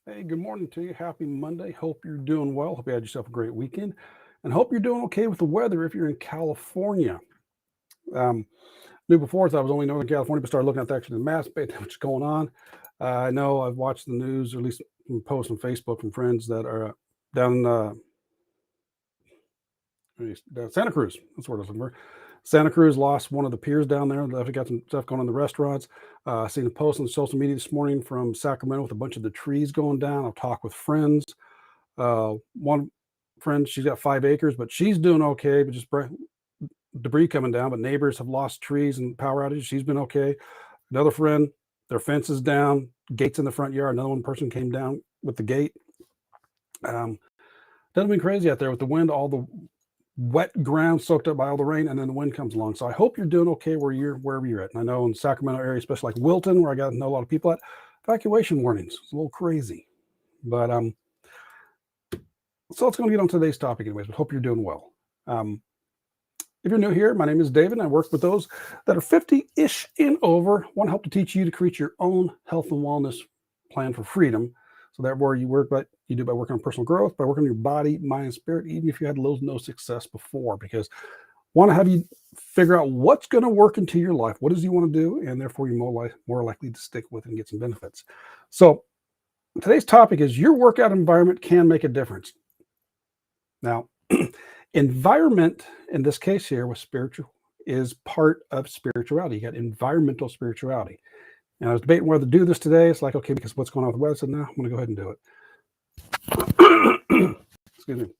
Hey, good morning to you. Happy Monday. Hope you're doing well. Hope you had yourself a great weekend and hope you're doing okay with the weather if you're in California. Um, Knew before I was only in Northern California, but started looking at actually the maps, what's going on. I know I've watched the news, or at least some posts on Facebook from friends that are down in Santa Cruz. That's where I was looking for. Santa Cruz lost one of the piers down there. They've got some stuff going on in the restaurants. Seen a post on social media this morning from Sacramento with a bunch of the trees going down. I've talked with friends. One friend, she's got 5 acres, but she's doing okay, but just debris coming down. But neighbors have lost trees and power outages. She's been okay. Another friend, their fence is down, gates in the front yard. Another one person came down with the gate. Doesn't been crazy out there with the wind, all the wet ground soaked up by all the rain, and then the wind comes along. So I hope you're doing okay wherever you're at. And I know in the Sacramento area, especially like Wilton, where I got to know a lot of people at, evacuation warnings. It's a little crazy. But so let's go and get on today's topic anyways, but hope you're doing well. If you're new here, my name is David, and I work with those that are 50-ish and over. Want to help to teach you to create your own health and wellness plan for freedom. So that where you work, but you do by working on personal growth, by working on your body, mind, and spirit, even if you had no success before, because I want to have you figure out what's going to work into your life. What does you want to do? And therefore you're more likely to stick with it and get some benefits. So today's topic is your workout environment can make a difference. Now, environment in this case here with spiritual is part of spirituality. You got environmental spirituality. And I was debating whether to do this today. It's like, okay, because what's going on with the weather? I said, no, I'm going to go ahead and do it. Excuse me.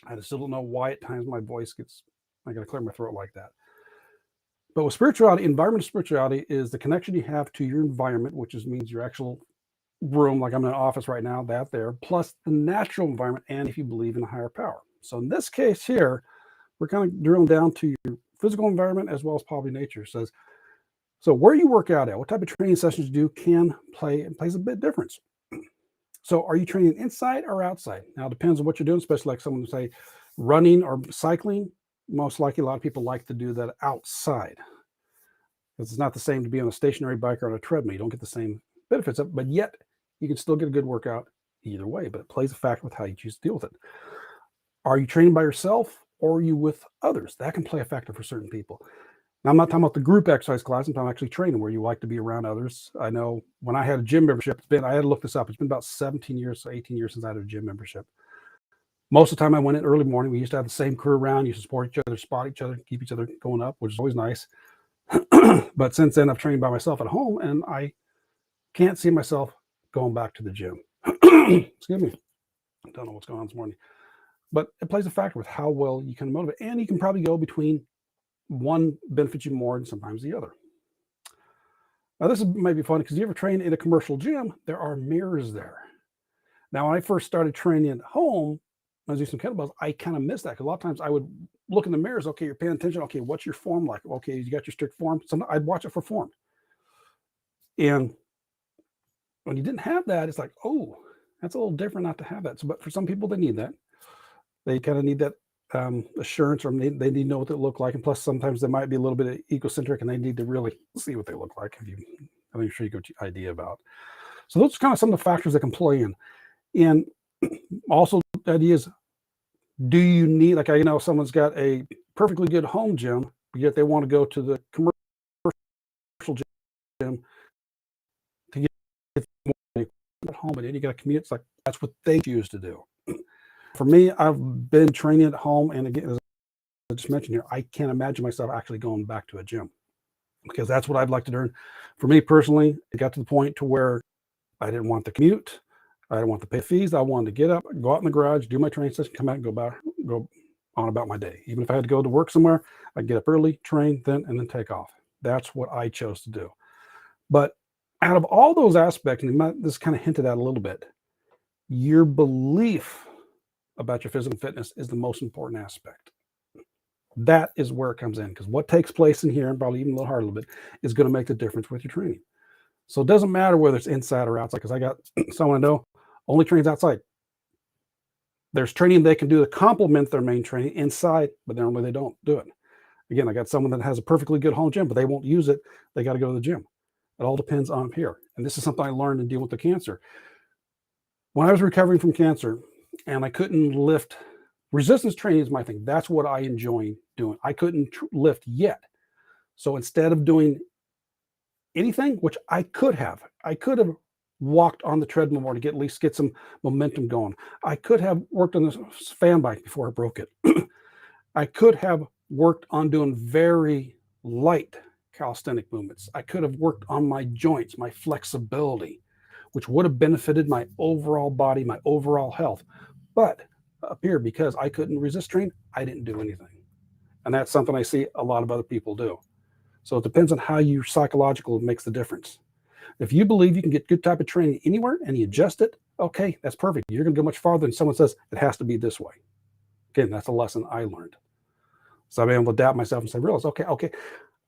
I just still don't know why at times my voice gets, I got to clear my throat like that. But with spirituality, environmental spirituality is the connection you have to your environment, which means your actual room, like I'm in an office right now, that there, plus the natural environment, and if you believe in a higher power. So in this case here, we're kind of drilling down to your physical environment as well as probably nature. Says, so where you work out at, what type of training sessions you do plays a bit difference. So are you training inside or outside? Now it depends on what you're doing, especially like someone would say running or cycling. Most likely a lot of people like to do that outside. Because it's not the same to be on a stationary bike or on a treadmill. You don't get the same benefits of it, but yet you can still get a good workout either way, but it plays a factor with how you choose to deal with it. Are you training by yourself or are you with others? That can play a factor for certain people. Now, I'm not talking about the group exercise class. I'm talking actually training where you like to be around others. I know when I had a gym membership, I had to look this up. It's been about 17 years, 18 years since I had a gym membership. Most of the time I went in early morning. We used to have the same crew around, used to support each other, spot each other, keep each other going up, which is always nice. But since then, I've trained by myself at home, and I can't see myself going back to the gym. Excuse me. I don't know what's going on this morning. But it plays a factor with how well you can motivate. And you can probably go between one benefits you more than sometimes the other. Now, this might be funny because you ever train in a commercial gym, there are mirrors there. Now, when I first started training at home, I was using some kettlebells, I kind of missed that because a lot of times I would look in the mirrors. Okay, you're paying attention. Okay, what's your form like? Okay, you got your strict form. So I'd watch it for form. And when you didn't have that, it's like, oh, that's a little different not to have that. So, but for some people, they need that. They kind of need that assurance, or they need to know what they look like. And plus, sometimes they might be a little bit egocentric and they need to really see what they look like. I'm sure you get your idea about. So those are kind of some of the factors that can play in. And also the idea is, do you need, like, I know someone's got a perfectly good home gym, but yet they want to go to the commercial gym to get at home, and then you got to commute. It's like, that's what they choose to do. For me, I've been training at home, and again, as I just mentioned here, I can't imagine myself actually going back to a gym because that's what I'd like to do. For me personally, it got to the point to where I didn't want the commute. I didn't want to pay fees. I wanted to get up, go out in the garage, do my training session, come out, and go on about my day. Even if I had to go to work somewhere, I'd get up early, train, and then take off. That's what I chose to do. But out of all those aspects, and this kind of hinted at a little bit, your belief about your physical fitness is the most important aspect. That is where it comes in, because what takes place in here, and probably even a little hard a little bit, is going to make the difference with your training. So it doesn't matter whether it's inside or outside, because I got someone I know only trains outside. There's training they can do to complement their main training inside, but normally they don't do it. Again, I got someone that has a perfectly good home gym, but they won't use it. They got to go to the gym. It all depends on here. And this is something I learned in dealing with the cancer. When I was recovering from cancer and I couldn't lift, resistance training is my thing. That's what I enjoy doing. I couldn't lift yet. So instead of doing anything, which I could have walked on the treadmill more to at least get some momentum going. I could have worked on this fan bike before I broke it. I could have worked on doing very light calisthenic movements. I could have worked on my joints, my flexibility, which would have benefited my overall body, my overall health. But up here, because I couldn't resist train, I didn't do anything. And that's something I see a lot of other people do. So it depends on how your psychological makes the difference. If you believe you can get good type of training anywhere and you adjust it, okay, that's perfect. You're going to go much farther than someone says it has to be this way. Again, that's a lesson I learned. So I've been able to adapt myself and say, realize, okay,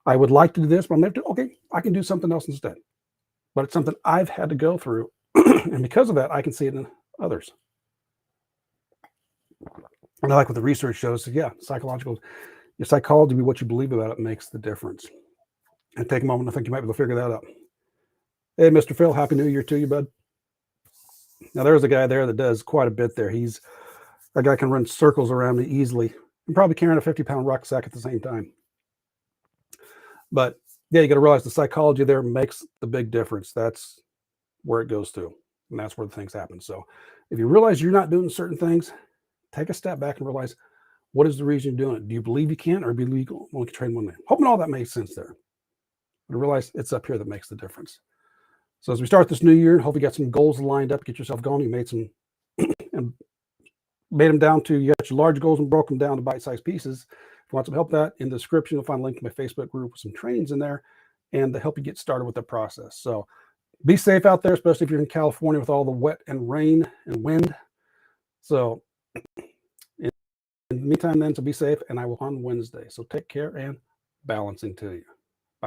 I would like to do this, but I'm going to, okay, I can do something else instead. But it's something I've had to go through. And because of that, I can see it in others. And I like what the research shows. So yeah, your psychology, what you believe about it makes the difference. And take a moment. I think you might be able to figure that out. Hey, Mr. Phil, Happy New Year to you, bud. Now, there's a guy there that does quite a bit there. That guy can run circles around me easily and probably carrying a 50-pound rucksack at the same time. But yeah, you got to realize the psychology there makes the big difference. That's where it goes to, and that's where the things happen. So if you realize you're not doing certain things, take a step back and realize, what is the reason you're doing it? Do you believe you can, or do you believe you only can train one man? Hoping all that makes sense there. But realize it's up here that makes the difference. So as we start this new year, hope you got some goals lined up, get yourself going. You made some and made them down to, you got your large goals and broke them down to bite-sized pieces. If you want some help with that, in the description, you'll find a link to my Facebook group with some trainings in there and to help you get started with the process. So be safe out there, especially if you're in California with all the wet and rain and wind. So in the meantime then, so be safe, and I will on Wednesday. So take care and balancing to you.